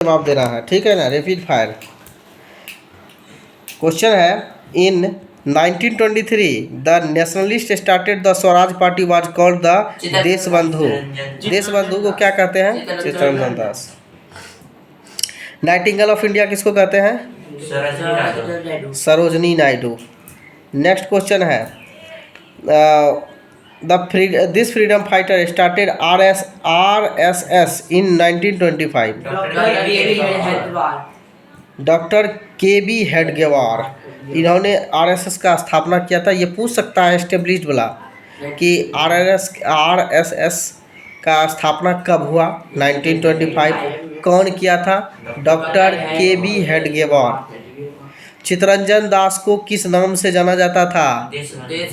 जवाब देना है, ठीक है ना, रैपिड फायर। क्वेश्चन है, इन 1923 the nationalist started the Swaraj party was called the Deshbandhu. Deshbandhu को क्या कहते हैं? Chittaranjan Das. Nightingale of India किसको कहते हैं? सरोजनी नायडू। नेक्स्ट क्वेश्चन है, this freedom fighter started RSS in 1925। Doctor KB Hedgewar, इन्होंने RSS का स्थापना किया था। ये पूछ सकता है एस्टेब्लिश्ड वाला कि RSS का स्थापना कब हुआ? 1925। कौन किया था? Doctor KB Hedgewar. चित्तरंजन दास को किस नाम से जाना जाता था?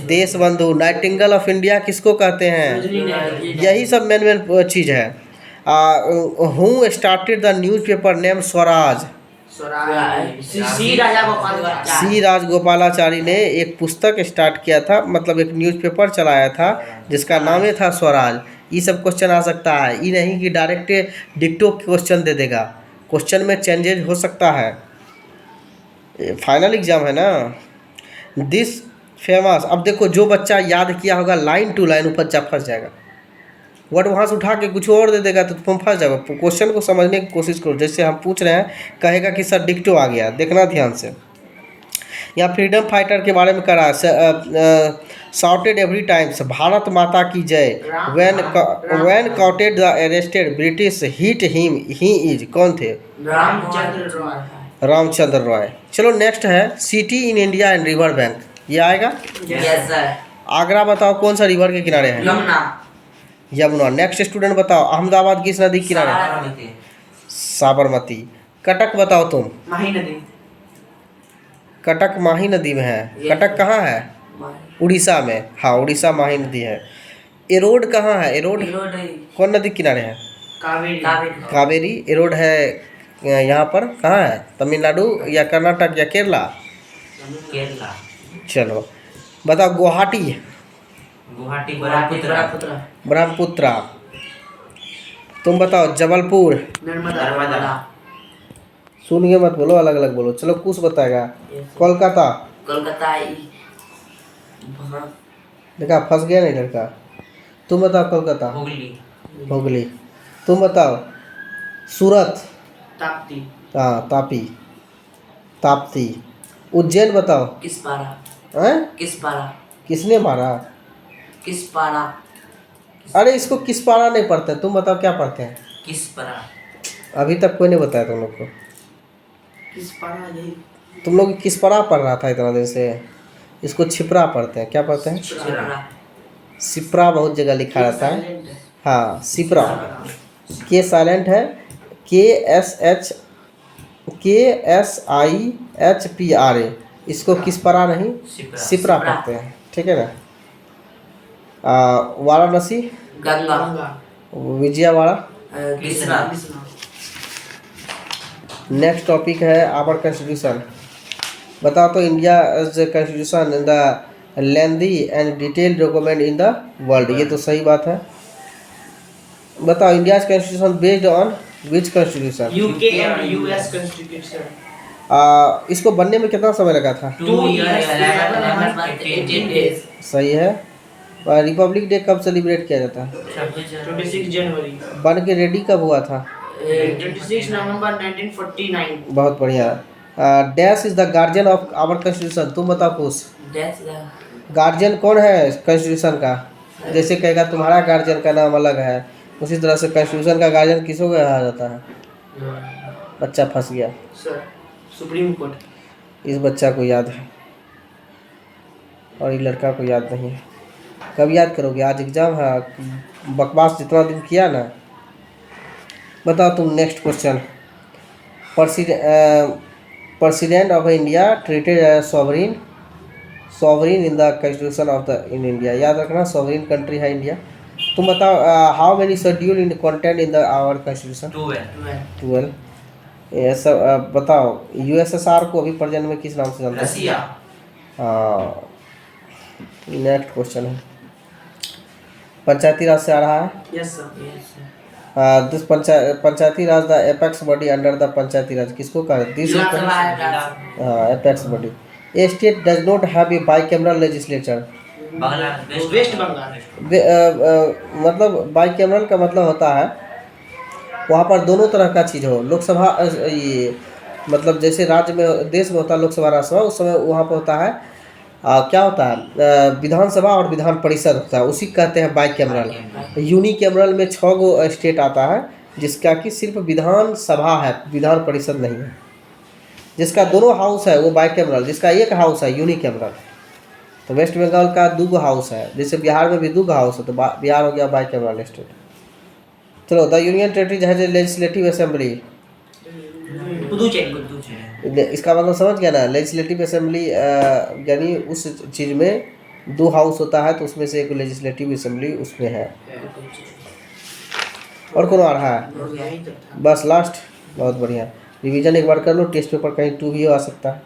देशबंधु। नाइटिंगेल ऑफ इंडिया किसको कहते हैं? यही सब मेन चीज़ है। Who started the newspaper name Swaraj? C Rajagopalachari ने एक पुस्तक स्टार्ट किया था, मतलब एक न्यूज़पेपर चलाया था जिसका नाम ही था स्वराज। ये सब क्वेश्चन आ सकता है, ये नहीं कि डायरेक्ट डिक्टो क्वेश्चन दे देगा। क्वेश्चन में चेंजेज हो सकता है, फाइनल एग्जाम है ना। दिस फेमस, अब देखो जो बच्चा याद किया होगा लाइन टू लाइन ऊपर जा फंस जाएगा, वर्ड वहाँ से उठा के कुछ और दे देगा तो तुम फंस जाओगे। क्वेश्चन को समझने की कोशिश करो। जैसे हम पूछ रहे हैं, कहेगा कि सर डिक्टो आ गया, देखना ध्यान से। यहाँ फ्रीडम फाइटर के बारे में करा, shouted every times Bharat Mata की जय, when quoted the arrested British hit him he is, कौन थे? रामचंद्र रॉय। चलो नेक्स्ट है, city in India and river bank, ये आएगा? Yes sir. आगरा बताओ कौन सा रिवर के किनारे है? यमुना। नेक्स्ट स्टूडेंट बताओ, अहमदाबाद किस नदी के किनारे? साबरमती। कटक बताओ तुम। माही नदी। कटक माही नदी में है। कटक कहाँ है? उड़ीसा में। हाँ, उड़ीसा माही नदी है। एरोड कहाँ है? एरोड कौन नदी के किनारे है? कावेरी। एरोड है यहाँ पर, कहाँ है? तमिलनाडु या कर्नाटक या केरला? चलो बताओ, गुवाहाटी ब्रह्मपुत्रा। तुम बताओ, जबलपुर नर्मदा। सुन के मत बोलो, अलग अलग बोलो। चलो कुछ बताएगा। कोलकाता। देखा फंस गया नहीं लड़का। तुम बताओ कोलकाता। हुगली। तुम बताओ, सूरत। हाँ, ताप्ती। उज्जैन बताओ। किसने मारा? अरे इसको किसपारा नहीं पढ़ते, तुम बताओ क्या पढ़ते हैं? अभी तक कोई नहीं बताया तुम लोग को। तुम लोग किसपारा पढ़ रहा था इतना दिन से, इसको छिपरा पढ़ते हैं। क्या पढ़ते हैं? सिपरा बहुत जगह लिखा रहता है। हाँ, सिपरा। के साइलेंट है, KSIHPRA। इसको किसपारा नहीं, सिपरा पढ़ते हैं, ठीक है ना। वाराणसी, विजयवाड़ा। नेक्स्ट टॉपिक है आवर कॉन्स्टिट्यूशन। बताओ तो, India constitution in the lengthy and detailed document in the world, ये तो सही बात है। बताओ, India constitution based on which constitution? UK and US constitution. इसको बनने में कितना समय लगा था? 2 years 18 days। सही है। रिपब्लिक डे कब सेलिब्रेट किया जाता है? 26 जनवरी। बन के रेडी कब हुआ था? 26 नवंबर 1949। बहुत बढ़िया। Dash is the guardian of our constitution, तुम बताओ कुछ। गार्जियन कौन है कॉन्स्टिट्यूशन का? जैसे कहेगा तुम्हारा गार्जियन का नाम अलग है, उसी तरह से कॉन्स्टिट्यूशन का गार्जियन किसको कहा जाता है? बच्चा फंस गया सर, सुप्रीम कोर्ट। इस बच्चा को याद है और ये लड़का को याद नहीं है। कब याद करोगे? आज एग्जाम है, बकवास जितना दिन किया ना। बताओ तुम। Next question, president of India treated as sovereign in the constitution of the in India. याद रखना, सॉवरिन कंट्री है इंडिया। तुम बताओ, how many schedule in content in the our constitution? 12। ये सब बताओ, USSR को अभी प्रेजेंट में किस नाम से जानते हैं? रसिया। हाँ। नेक्स्ट क्वेश्चन है, पंचायती राज से आ रहा है। Yes sir. This Panchayati Raj the apex body under the Panchayati Raj किसको कहा दिस विधानसभा है apex body a state does not have a bicameral legislature West Bengal मतलब बाइकैमरल का मतलब होता है वहाँ पर दोनों तरह का चीज़ हो लोकसभा ये मतलब जैसे राज्य में देश में होता है लोकसभा राज्यसभा उस समय वहाँ पर होता है क्या होता है विधानसभा और विधान परिषद होता है उसी कहते हैं बाइकैमरल। यूनिकैमरल में 6 गो स्टेट आता है जिसका कि सिर्फ विधान सभा है विधान परिषद नहीं है। जिसका दोनों हाउस है वो बाइकैमरल, जिसका एक हाउस है यूनिकैमरल। तो वेस्ट बंगाल का 2 गो हाउस है, जैसे बिहार में भी 2 गो हाउस है तो बिहार हो गया बाइकैमरल स्टेट। चलो the union territory has a legislative assembly. Puducherry इसका मतलब समझ गया ना, लेजिस्लेटिव असेंबली यानी उस चीज़ में 2 हाउस होता है तो उसमें से एक लेजिस्लेटिव असेंबली उसमें है। और कौन आ रहा है? बस लास्ट, बहुत बढ़िया। रिवीजन एक बार कर लो, टेस्ट पेपर कहीं 2 भी आ सकता है।